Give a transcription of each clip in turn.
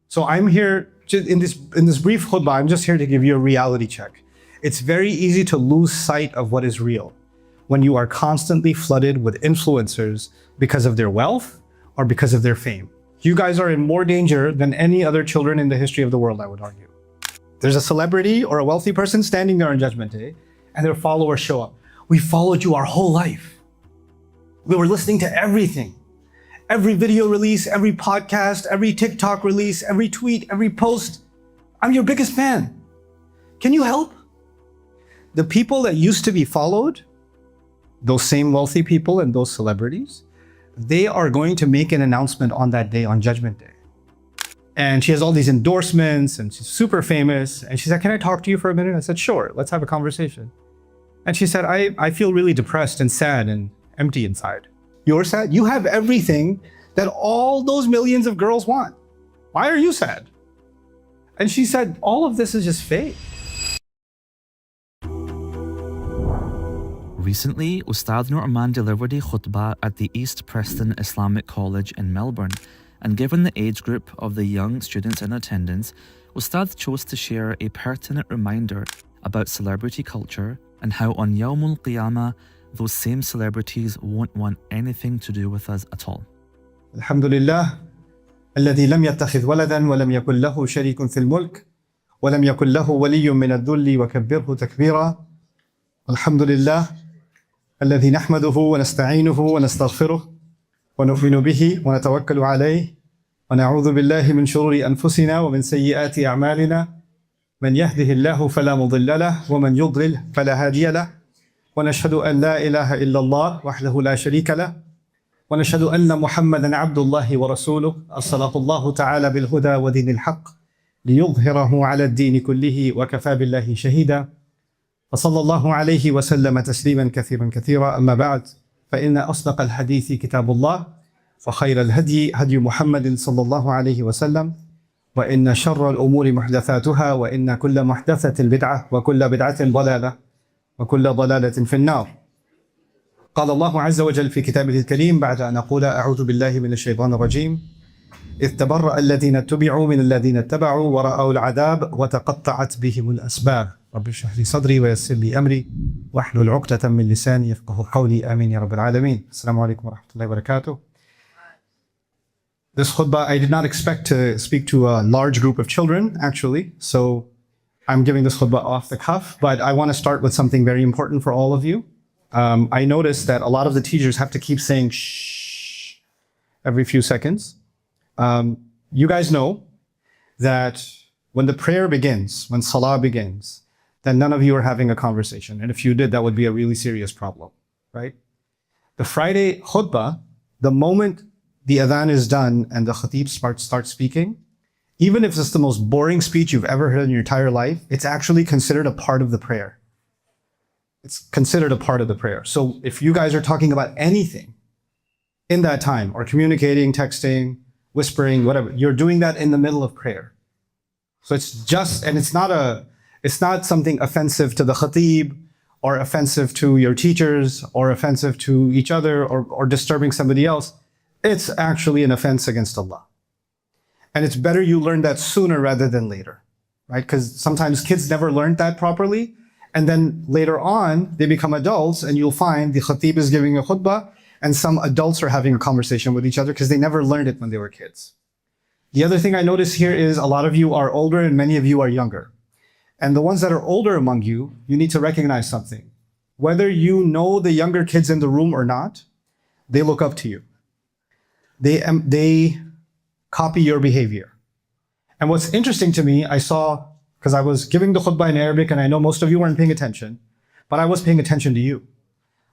So I'm here in this brief khutbah, I'm just here to give you a reality check. It's very easy to lose sight of what is real when you are constantly flooded with influencers because of their wealth or because of their fame. You guys are in more danger than any other children in the history of the world, I would argue. There's a celebrity or a wealthy person standing there on Judgment Day, and their followers show up. We followed you our whole life. We were listening to everything. Every video release, every podcast, every TikTok release, every tweet, every post. I'm your biggest fan. Can you help? The people that used to be followed, those same wealthy people and those celebrities, they are going to make an announcement on that day, on Judgment Day. And she has all these endorsements and she's super famous. And she said, can I talk to you for a minute? I said, sure, let's have a conversation. And she said, I feel really depressed and sad and empty inside. You're sad? You have everything that all those millions of girls want. Why are you sad? And she said, all of this is just fake. Recently, Ustad Nouman delivered a khutbah at the East Preston Islamic College in Melbourne, and given the age group of the young students in attendance, Ustad chose to share a pertinent reminder about celebrity culture and how on Yawmul Qiyamah, those same celebrities won't want anything to do with us at all. Alhamdulillah, الذي لم يتخذ ولدا ولم يكن له شريك في الملك ولم يكن له ولي من الذل وكبره تكبيرا. الحمد لله الذي نحمده ونستعينه ونستغفره ونؤمن به ونتوكل عليه ونعوذ بالله من شرور أنفسنا ومن سيئات أعمالنا من يهده الله فلا مضل له ومن يضلل فلا هادي له ونشهد أن لا إله إلا الله وحده لا شريك له ونشهد أن محمدا عبد الله ورسوله أرسله الله تعالى بالهدى ودين الحق ليظهره على الدين كله وكفى بالله شهيدا وصلى الله عليه وسلم تسليما كثيرا كثيرا. أما بعد، فإن أصدق الحديث كتاب الله وخير الهدي هدي محمد صلى الله عليه وسلم وإن شر الأمور محدثاتها وإن كل محدثة بدعة وكل بدعة ضلالة وكل ضلالة في النار. قال الله عز وجل في كتابه الكريم بعد أن أقول أعوذ بالله من الشيطان الرجيم إذ تبرأ الذين اتبعوا من الذين اتبعوا ورأوا العذاب وتقطعت بهم الأسباب رب اشرح لي صدري ويسر لي أمري واحلل عقدة من لساني يفقهوا قولي آمين يا رب العالمين. السلام عليكم ورحمة الله وبركاته. This khutbah, I did not expect to speak to a large group of children, actually. So I'm giving this khutbah off the cuff, but I want to start with something very important for all of you. I noticed that a lot of the teachers have to keep saying shh every few seconds. You guys know that when the prayer begins, when salah begins, then none of you are having a conversation. And if you did, that would be a really serious problem, right? The Friday khutbah, the moment the adhan is done and the khatib starts speaking, even if it's the most boring speech you've ever heard in your entire life, it's actually considered a part of the prayer. It's considered a part of the prayer. So if you guys are talking about anything in that time, or communicating, texting, whispering, whatever, you're doing that in the middle of prayer. So it's just, and it's not something offensive to the khatib, or offensive to your teachers, or offensive to each other, or disturbing somebody else. It's actually an offense against Allah. And it's better you learn that sooner rather than later, right? Because sometimes kids never learned that properly. And then later on, they become adults and you'll find the khatib is giving a khutbah and some adults are having a conversation with each other because they never learned it when they were kids. The other thing I notice here is a lot of you are older and many of you are younger. And the ones that are older among you, you need to recognize something. Whether you know the younger kids in the room or not, they look up to you. They copy your behavior. And what's interesting to me, I saw, because I was giving the khutbah in Arabic and I know most of you weren't paying attention, but I was paying attention to you.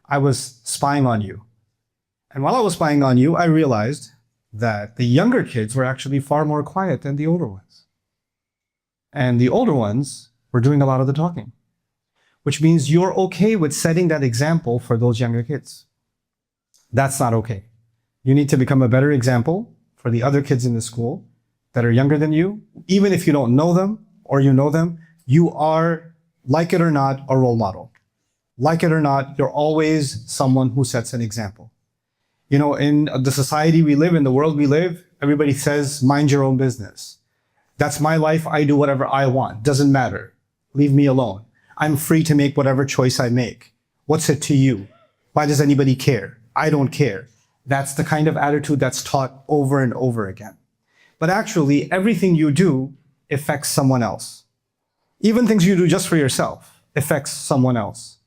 I was spying on you. And while I was spying on you, I realized that the younger kids were actually far more quiet than the older ones. And the older ones were doing a lot of the talking, which means you're okay with setting that example for those younger kids. That's not okay. You need to become a better example for the other kids in the school that are younger than you. Even if you don't know them or you know them, you are, like it or not, a role model. Like it or not, you're always someone who sets an example. You know, in the society we live, in the world we live, everybody says, mind your own business. That's my life. I do whatever I want. Doesn't matter. Leave me alone. I'm free to make whatever choice I make. What's it to you? Why does anybody care? I don't care. That's the kind of attitude that's taught over and over again. But actually, everything you do affects someone else. Even things you do just for yourself affects someone else.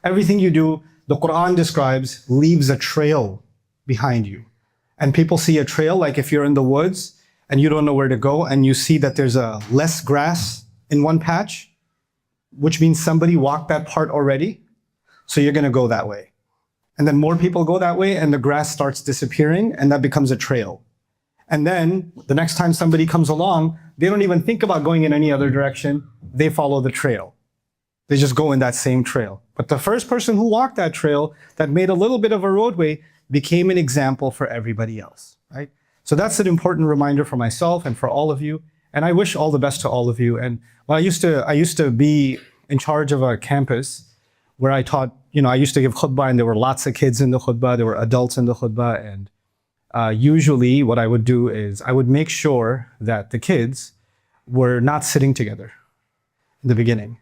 Everything you do, the Quran describes, leaves a trail behind you. And people see a trail, like if you're in the woods and you don't know where to go and you see that there's a less grass in one patch, which means somebody walked that part already. So you're going to go that way. And then more people go that way and the grass starts disappearing and that becomes a trail. And then the next time somebody comes along, they don't even think about going in any other direction. They follow the trail. They just go in that same trail. But the first person who walked that trail, that made a little bit of a roadway, became an example for everybody else, right? So that's an important reminder for myself and for all of you. And I wish all the best to all of you. And well, I used to be in charge of a campus where I taught, I used to give khutbah and there were lots of kids in the khutbah. There were adults in the khutbah. And usually what I would do is I would make sure that the kids were not sitting together in the beginning.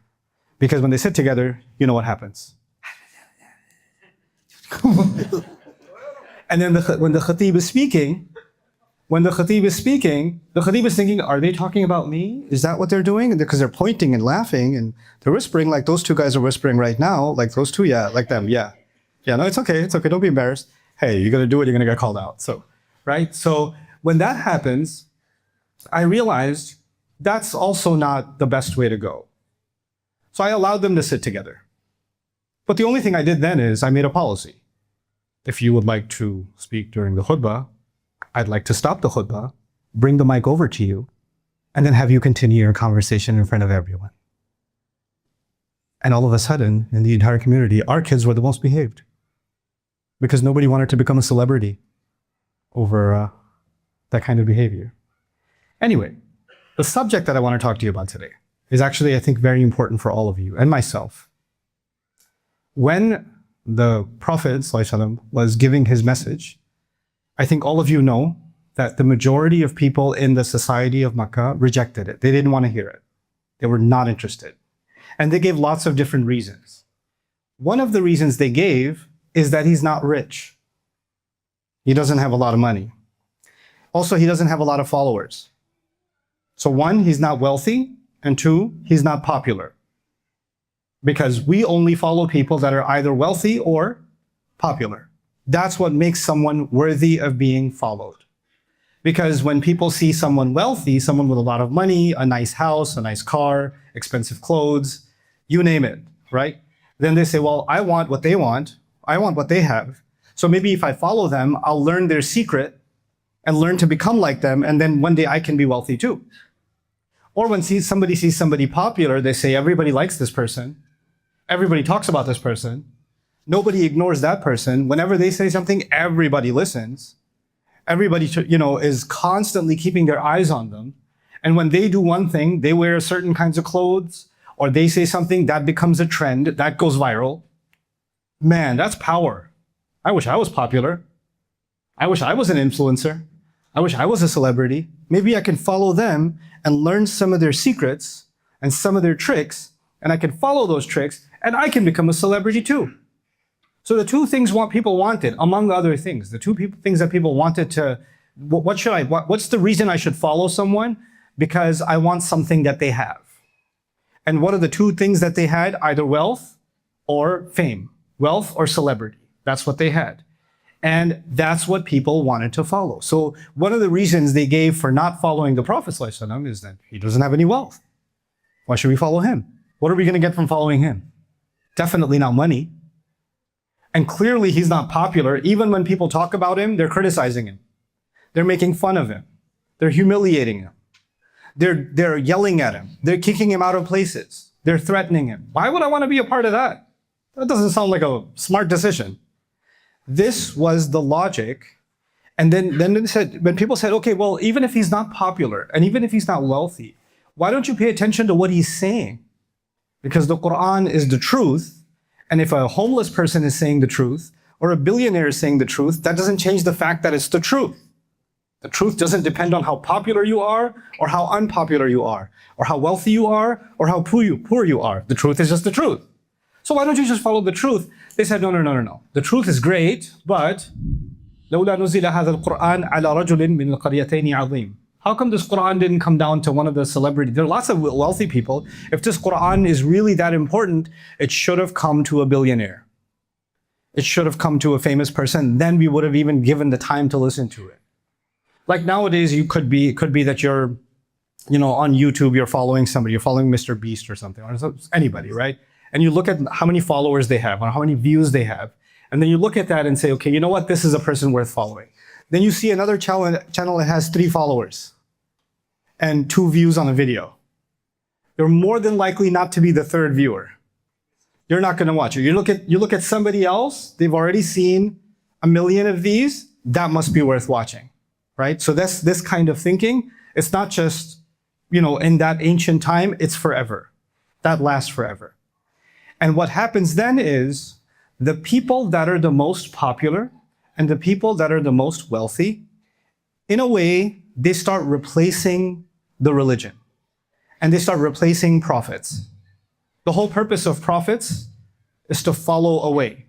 Because when they sit together, you know what happens. And then when the khatib is speaking, the khatib is thinking, are they talking about me? Is that what they're doing? Because they're pointing and laughing and they're whispering like those two guys are whispering right now. Like those two, yeah, like them, yeah. Yeah, no, it's okay, don't be embarrassed. Hey, you're gonna do it, you're gonna get called out. So, right? So when that happens, I realized that's also not the best way to go. So I allowed them to sit together. But the only thing I did then is I made a policy. If you would like to speak during the khutbah, I'd like to stop the khutbah, bring the mic over to you, and then have you continue your conversation in front of everyone. And all of a sudden, in the entire community, our kids were the most behaved. Because nobody wanted to become a celebrity over that kind of behavior. Anyway, the subject that I want to talk to you about today is actually, I think, very important for all of you and myself. When the Prophet ﷺ was giving his message, I think all of you know that the majority of people in the society of Makkah rejected it. They didn't want to hear it. They were not interested. And they gave lots of different reasons. One of the reasons they gave is that he's not rich. He doesn't have a lot of money. Also, he doesn't have a lot of followers. So one, he's not wealthy. And two, he's not popular. Because we only follow people that are either wealthy or popular. That's what makes someone worthy of being followed. Because when people see someone wealthy, someone with a lot of money, a nice house, a nice car, expensive clothes, you name it, right? Then they say, well, I want what they want. I want what they have. So maybe if I follow them, I'll learn their secret and learn to become like them. And then one day I can be wealthy too. Or when somebody sees somebody popular, they say, everybody likes this person. Everybody talks about this person. Nobody ignores that person. Whenever they say something, everybody listens. Everybody, is constantly keeping their eyes on them. And when they do one thing, they wear certain kinds of clothes, or they say something, that becomes a trend, that goes viral. Man, that's power. I wish I was popular. I wish I was an influencer. I wish I was a celebrity. Maybe I can follow them and learn some of their secrets and some of their tricks, and I can follow those tricks, and I can become a celebrity too. So the two things people wanted, among other things, the things that people wanted to, what's the reason I should follow someone? Because I want something that they have. And what are the two things that they had? Either wealth or fame, wealth or celebrity. That's what they had. And that's what people wanted to follow. So one of the reasons they gave for not following the Prophet ﷺ is that he doesn't have any wealth. Why should we follow him? What are we going to get from following him? Definitely not money. And clearly he's not popular. Even when people talk about him, they're criticizing him. They're making fun of him. They're humiliating him. They're yelling at him. They're kicking him out of places. They're threatening him. Why would I want to be a part of that? That doesn't sound like a smart decision. This was the logic. And then when people said, okay, well, even if he's not popular and even if he's not wealthy, why don't you pay attention to what he's saying? Because the Quran is the truth. And if a homeless person is saying the truth or a billionaire is saying the truth, that doesn't change the fact that it's the truth. The truth doesn't depend on how popular you are or how unpopular you are or how wealthy you are or how poor you are. The truth is just the truth. So why don't you just follow the truth? They said, no. The truth is great, but لولا نزل هذا القرآن على رجل من القريتين عظيم. How come this Quran didn't come down to one of the celebrities? There are lots of wealthy people. If this Quran is really that important, it should have come to a billionaire. It should have come to a famous person. Then we would have even given the time to listen to it. Like nowadays, it could be that you're, on YouTube, you're following somebody, you're following Mr. Beast or something, or anybody, right? And you look at how many followers they have or how many views they have. And then you look at that and say, okay, you know what? This is a person worth following. Then you see another channel that has 3 followers and 2 views on a video. You're more than likely not to be the 3rd viewer. You're not going to watch it. You look at somebody else, they've already seen 1 million of these, that must be worth watching, right? So that's this kind of thinking. It's not just, in that ancient time, it's forever. That lasts forever. And what happens then is the people that are the most popular and the people that are the most wealthy, in a way, they start replacing the religion and they start replacing prophets. The whole purpose of prophets is to follow a way.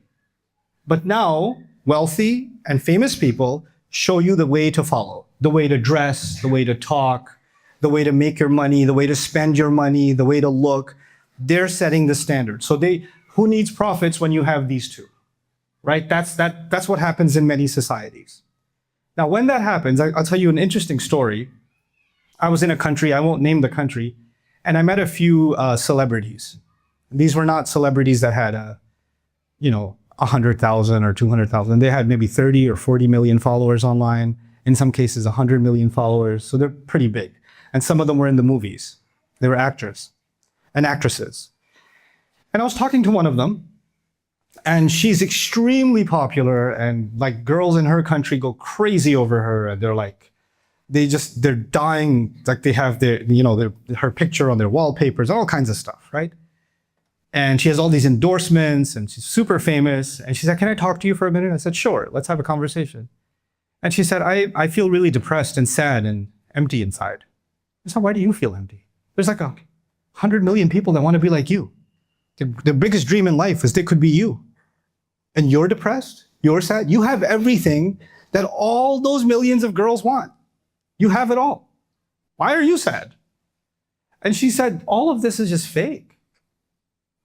But now, wealthy and famous people show you the way to follow, the way to dress, the way to talk, the way to make your money, the way to spend your money, the way to look. They're setting the standard. So who needs prophets when you have these two, right? That's what happens in many societies. Now, when that happens, I'll tell you an interesting story. I was in a country, I won't name the country, and I met a few celebrities. These were not celebrities that had 100,000 or 200,000. They had maybe 30 or 40 million followers online. In some cases, 100 million followers. So they're pretty big. And some of them were in the movies. They were actors and actresses. And I was talking to one of them, and she's extremely popular, and like girls in her country go crazy over her. And they're dying, like they have her picture on their wallpapers, all kinds of stuff, right? And she has all these endorsements and she's super famous. And she said, can I talk to you for a minute? I said, sure, let's have a conversation. And she said, I feel really depressed and sad and empty inside. I said, why do you feel empty? There's like 100 million people that want to be like you. The biggest dream in life is they could be you. And you're depressed, you're sad, you have everything that all those millions of girls want. You have it all. Why are you sad? And she said, all of this is just fake.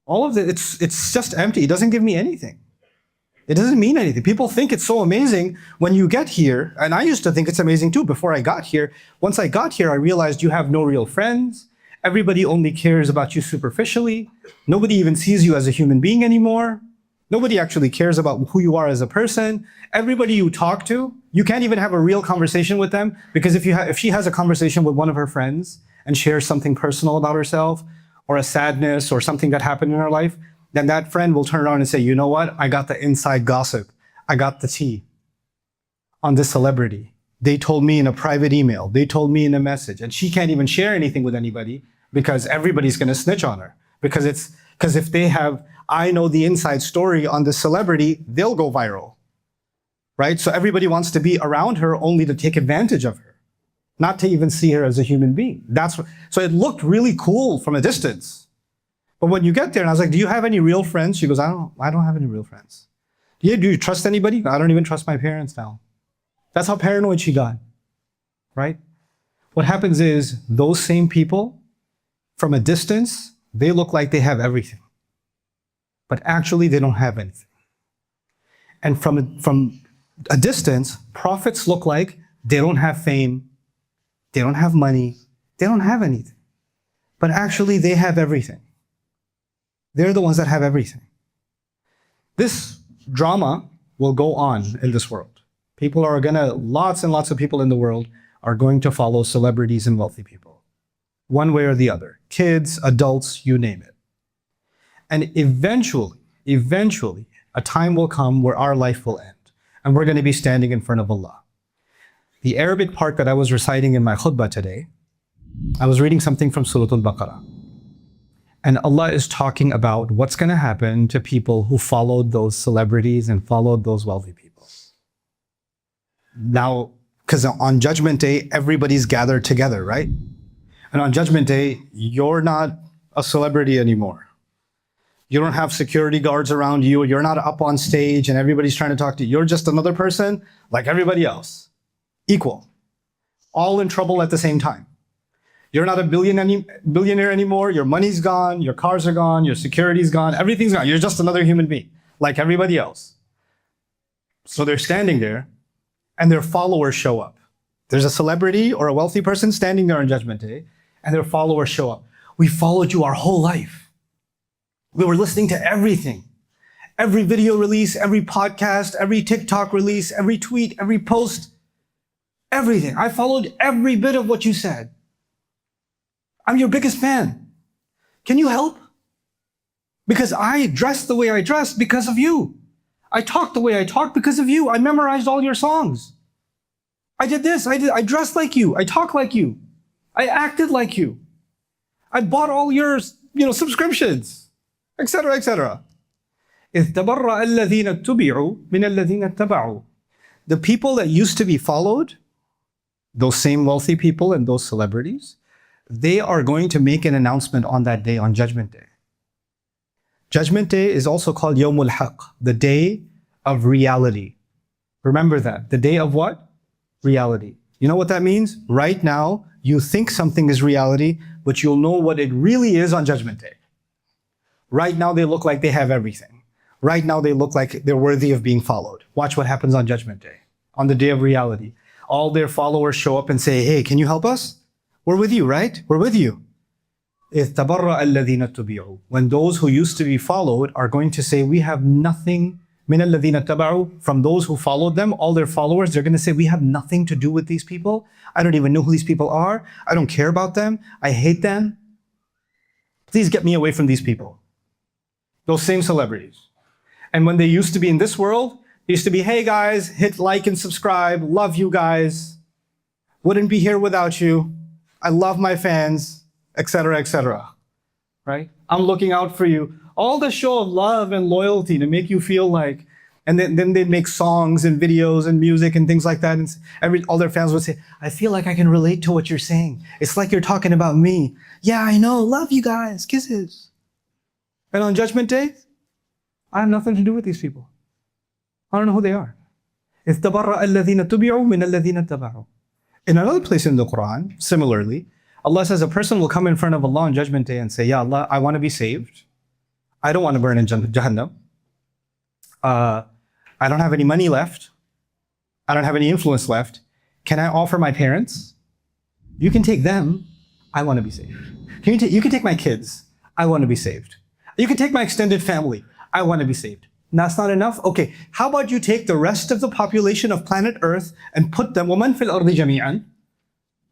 All of it, it's just empty. It doesn't give me anything. It doesn't mean anything. People think it's so amazing when you get here, and I used to think it's amazing too before I got here. Once I got here, I realized you have no real friends. Everybody only cares about you superficially. Nobody even sees you as a human being anymore. Nobody actually cares about who you are as a person. Everybody you talk to, you can't even have a real conversation with them, because if she has a conversation with one of her friends and shares something personal about herself or a sadness or something that happened in her life, then that friend will turn around and say, you know what? I got the inside gossip. I got the tea on this celebrity. They told me in a private email. They told me in a message. And she can't even share anything with anybody because everybody's going to snitch on her. Because if they have, I know the inside story on the celebrity, they'll go viral, right? So everybody wants to be around her only to take advantage of her, not to even see her as a human being. So it looked really cool from a distance. But when you get there, and I was like, do you have any real friends? She goes, I don't have any real friends. Do you trust anybody? I don't even trust my parents now. That's how paranoid she got, right? What happens is those same people, from a distance, they look like they have everything. But actually, they don't have anything. And from a distance, prophets look like they don't have fame, they don't have money, they don't have anything. But actually, they have everything. They're the ones that have everything. This drama will go on in this world. Lots and lots of people in the world are going to follow celebrities and wealthy people, one way or the other. Kids, adults, you name it. And eventually, a time will come where our life will end, and we're going to be standing in front of Allah. The Arabic part that I was reciting in my khutbah today, I was reading something from Surah Al-Baqarah. And Allah is talking about what's going to happen to people who followed those celebrities and followed those wealthy people. Now, Because on Judgment Day, everybody's gathered together, right? And on Judgment Day, you're not a celebrity anymore. You don't have security guards around you. You're not up on stage and everybody's trying to talk to you. You're just another person like everybody else. Equal. All in trouble at the same time. You're not a billionaire anymore. Your money's gone. Your cars are gone. Your security's gone. Everything's gone. You're just another human being like everybody else. So they're standing there and their followers show up. There's a celebrity or a wealthy person standing there on Judgment Day and their followers show up. We followed you our whole life. We were listening to everything. Every video release, every podcast, every TikTok release, every tweet, every post, everything. I followed every bit of what you said. I'm your biggest fan. Can you help? Because I dressed the way I dressed because of you. I talked the way I talked because of you. I memorized all your songs. I did this, I dressed like you. I talked like you. I acted like you. I bought all your, subscriptions, etc., etc. إِذْ تَبَرَّأَ الَّذِينَ اتُّبِعُوا مِنَ الَّذِينَ اتَّبَعُوا. The people that used to be followed, those same wealthy people and those celebrities, they are going to make an announcement on that day, on Judgment Day. Judgment Day is also called Yawmul Haqq, the day of reality. Remember that. The day of what? Reality. You know what that means? Right now, you think something is reality, but you'll know what it really is on Judgment Day. Right now, they look like they have everything. Right now, they look like they're worthy of being followed. Watch what happens on Judgment Day, on the day of reality. All their followers show up and say, hey, can you help us? We're with you, right? We're with you. إِذْ تَبَرَّأَ الَّذِينَ اتُّبِعُوا. When those who used to be followed are going to say, we have nothing, مِنَ الَّذِينَ اتَّبَعُوا, from those who followed them, all their followers, they're going to say, we have nothing to do with these people. I don't even know who these people are. I don't care about them. I hate them. Please get me away from these people. Those same celebrities. And when they used to be in this world, they used to be, hey guys, hit like and subscribe. Love you guys. Wouldn't be here without you. I love my fans, etc., etc. Right? I'm looking out for you. All the show of love and loyalty to make you feel like, and then they'd make songs and videos and music and things like that. And all their fans would say, I feel like I can relate to what you're saying. It's like you're talking about me. Yeah, I know. Love you guys. Kisses. And on Judgment Day, I have nothing to do with these people. I don't know who they are. إِذْ تَبَرَّأَ الَّذِينَ اتُّبِعُوا مِنَ الَّذِينَ اتَّبَعُوا. In another place in the Quran, similarly, Allah says a person will come in front of Allah on Judgment Day and say, Ya Allah, I want to be saved. I don't want to burn in Jahannam. I don't have any money left. I don't have any influence left. Can I offer my parents? You can take them. I want to be saved. You can take my kids. I want to be saved. You can take my extended family. I want to be saved. That's not enough? Okay, how about you take the rest of the population of planet Earth and put them, وَمَنْ فِي الْأَرْضِ جَمِيعًا.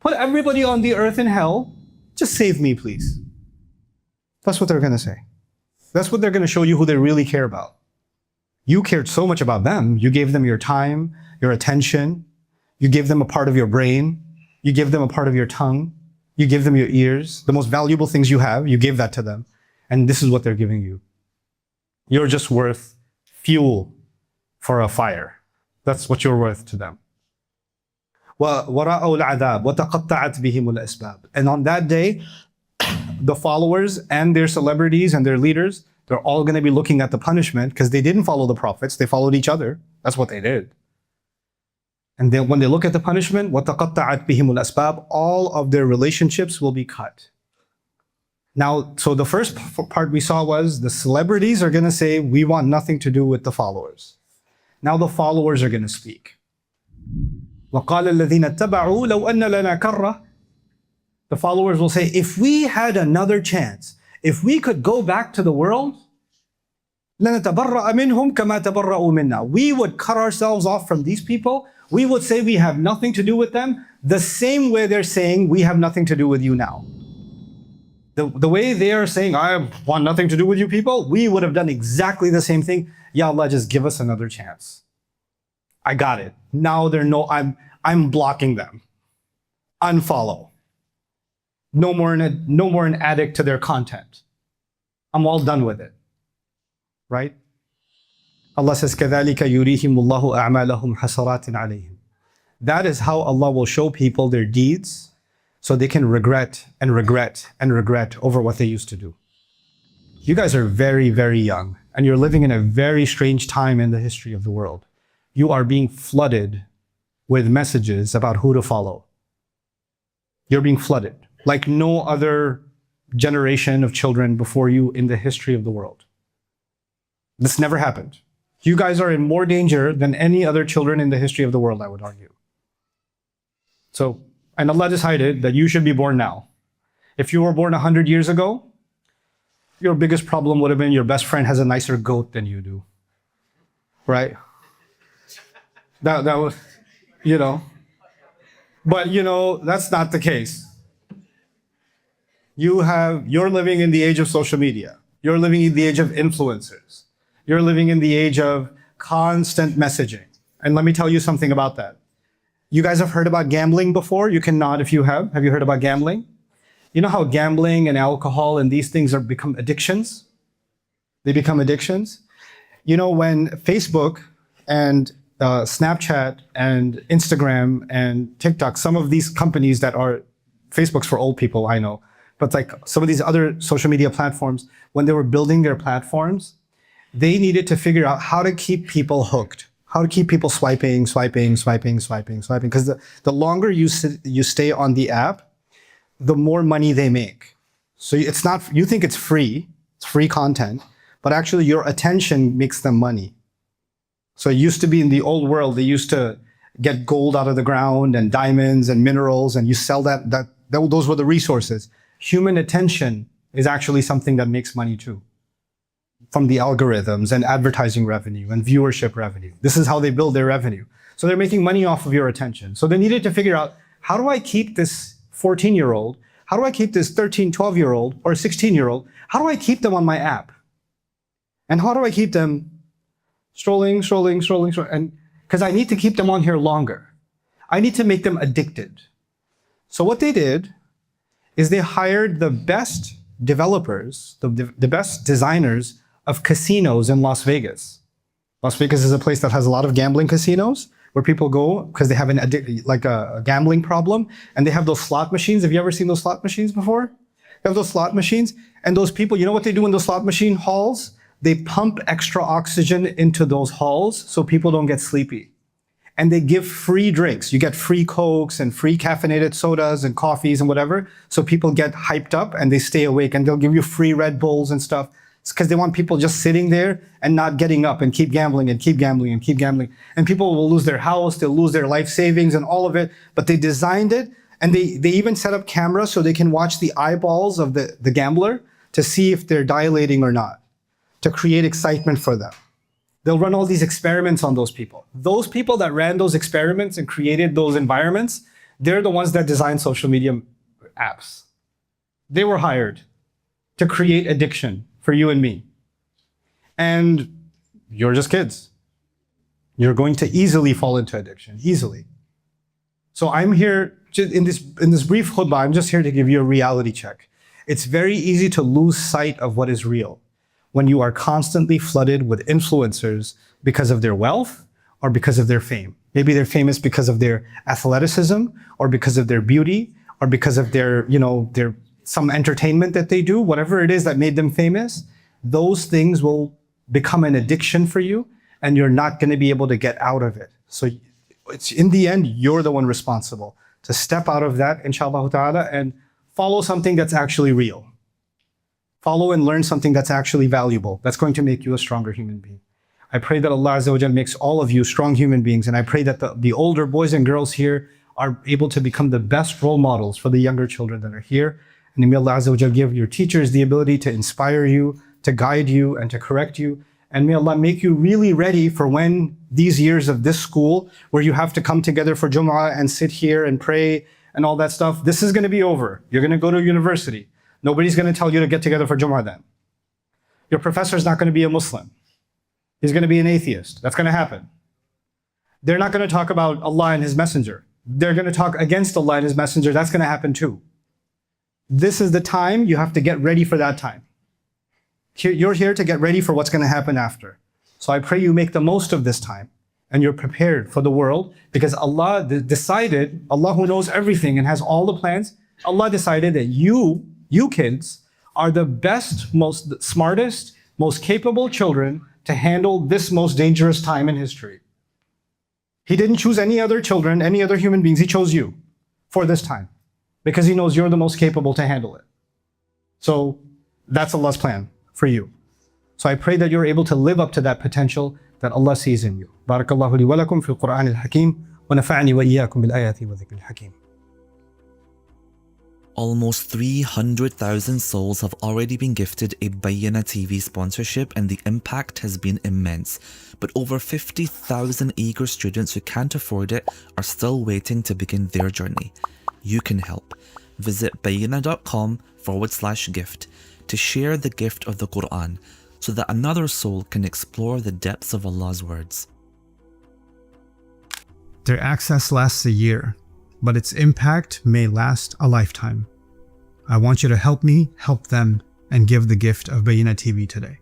Put everybody on the earth in hell. Just save me, please. That's what they're going to say. That's what they're going to show you who they really care about. You cared so much about them. You gave them your time, your attention. You gave them a part of your brain. You gave them a part of your tongue. You gave them your ears. The most valuable things you have, you gave that to them. And this is what they're giving you. You're just worth fuel for a fire. That's what you're worth to them. وَرَأَوْا الْعَذَابِ وَتَقَطَّعَتْ بِهِمُ الْأَسْبَابِ. And on that day, the followers and their celebrities and their leaders, they're all going to be looking at the punishment because they didn't follow the prophets. They followed each other. That's what they did. And then when they look at the punishment, وَتَقَطَّعَتْ بِهِمُ الْأَسْبَابِ, all of their relationships will be cut. Now, so the first part we saw was the celebrities are going to say, we want nothing to do with the followers. Now the followers are going to speak. وَقَالَ الَّذِينَ اتَّبَعُوا لَوْ أَنَّ لَنَا كَرَّةً. The followers will say, if we had another chance, if we could go back to the world, لَنَتَبَرَّأَ مِنْهُمْ كَمَا تَبَرَّأُوا مِنَّا. We would cut ourselves off from these people. We would say we have nothing to do with them, the same way they're saying we have nothing to do with you now. The way they are saying, I want nothing to do with you people, we would have done exactly the same thing. Ya Allah, just give us another chance. I got it. Now I'm blocking them. Unfollow. No more an addict to their content. I'm all done with it. Right? Allah says, كَذَلِكَ يُرِيهِمُ اللَّهُ أَعْمَالَهُمْ حَسَرَاتٍ عَلَيْهِمْ. That is how Allah will show people their deeds so they can regret and regret and regret over what they used to do. You guys are very, very young, and you're living in a very strange time in the history of the world. You are being flooded with messages about who to follow. You're being flooded like no other generation of children before you in the history of the world. This never happened. You guys are in more danger than any other children in the history of the world, I would argue. So, and Allah decided that you should be born now. If you were born 100 years ago, your biggest problem would have been your best friend has a nicer goat than you do. Right? That was, you know. But, you know, that's not the case. You're living in the age of social media. You're living in the age of influencers. You're living in the age of constant messaging. And let me tell you something about that. You guys have heard about gambling before? You can nod if you have. Have you heard about gambling? You know how gambling and alcohol and these things become addictions? They become addictions. You know, when Facebook and Snapchat and Instagram and TikTok, some of these companies that are, Facebook's for old people, I know, but like some of these other social media platforms, when they were building their platforms, they needed to figure out how to keep people hooked, how to keep people swiping. Because the longer you stay on the app, the more money they make. So it's not, you think it's free content, but actually your attention makes them money. So it used to be in the old world, they used to get gold out of the ground and diamonds and minerals, and you sell those were the resources. Human attention is actually something that makes money too, from the algorithms and advertising revenue and viewership revenue. This is how they build their revenue. So they're making money off of your attention. So they needed to figure out, how do I keep this 14-year-old, how do I keep this 13, 12-year-old or 16-year-old, how do I keep them on my app? And how do I keep them scrolling, and because I need to keep them on here longer. I need to make them addicted. So what they did is they hired the best developers, the best designers of casinos in Las Vegas. Las Vegas is a place that has a lot of gambling casinos where people go because they have a gambling problem, and they have those slot machines. Have you ever seen those slot machines before? They have those slot machines, and those people, you know what they do in those slot machine halls? They pump extra oxygen into those halls so people don't get sleepy. And they give free drinks. You get free Cokes and free caffeinated sodas and coffees and whatever. So people get hyped up and they stay awake, and they'll give you free Red Bulls and stuff. It's because they want people just sitting there and not getting up and keep gambling and keep gambling and keep gambling. And people will lose their house, they'll lose their life savings and all of it. But they designed it, and they even set up cameras so they can watch the eyeballs of the gambler to see if they're dilating or not, to create excitement for them. They'll run all these experiments on those people. Those people that ran those experiments and created those environments, they're the ones that designed social media apps. They were hired to create addiction for you and me. And you're just kids. You're going to easily fall into addiction, easily. So I'm here, in this brief khutbah, I'm just here to give you a reality check. It's very easy to lose sight of what is real when you are constantly flooded with influencers because of their wealth or because of their fame. Maybe they're famous because of their athleticism or because of their beauty or because of their some entertainment that they do, whatever it is that made them famous. Those things will become an addiction for you, and you're not going to be able to get out of it. So it's, in the end, you're the one responsible to step out of that, inshallah ta'ala, and follow something that's actually real. Follow and learn something that's actually valuable, that's going to make you a stronger human being. I pray that Allah Azza wa Jal makes all of you strong human beings, and I pray that the older boys and girls here are able to become the best role models for the younger children that are here. And may Allah Azza wa Jal give your teachers the ability to inspire you, to guide you, and to correct you. And may Allah make you really ready for when these years of this school, where you have to come together for Jum'ah and sit here and pray and all that stuff, this is going to be over. You're going to go to university. Nobody's going to tell you to get together for Jum'ah then. Your professor's not going to be a Muslim. He's going to be an atheist. That's going to happen. They're not going to talk about Allah and His Messenger. They're going to talk against Allah and His Messenger. That's going to happen too. This is the time you have to get ready for that time. You're here to get ready for what's going to happen after. So I pray you make the most of this time, and you're prepared for the world, because Allah decided, Allah who knows everything and has all the plans, Allah decided that you kids are the best, most smartest, most capable children to handle this most dangerous time in history. He didn't choose any other children, any other human beings. He chose you for this time because He knows you're the most capable to handle it. So that's Allah's plan for you. So I pray that you're able to live up to that potential that Allah sees in you. Barakallahu li wa lakum fil Qur'an al-Hakim wa nafa'ani wa iyyakum bil ayati wa dhikr al-Hakim. Almost 300,000 souls have already been gifted a Bayyinah TV sponsorship, and the impact has been immense. But over 50,000 eager students who can't afford it are still waiting to begin their journey. You can help. Visit bayyinah.com/gift to share the gift of the Quran so that another soul can explore the depths of Allah's words. Their access lasts a year, but its impact may last a lifetime. I want you to help me help them and give the gift of Bayyinah TV today.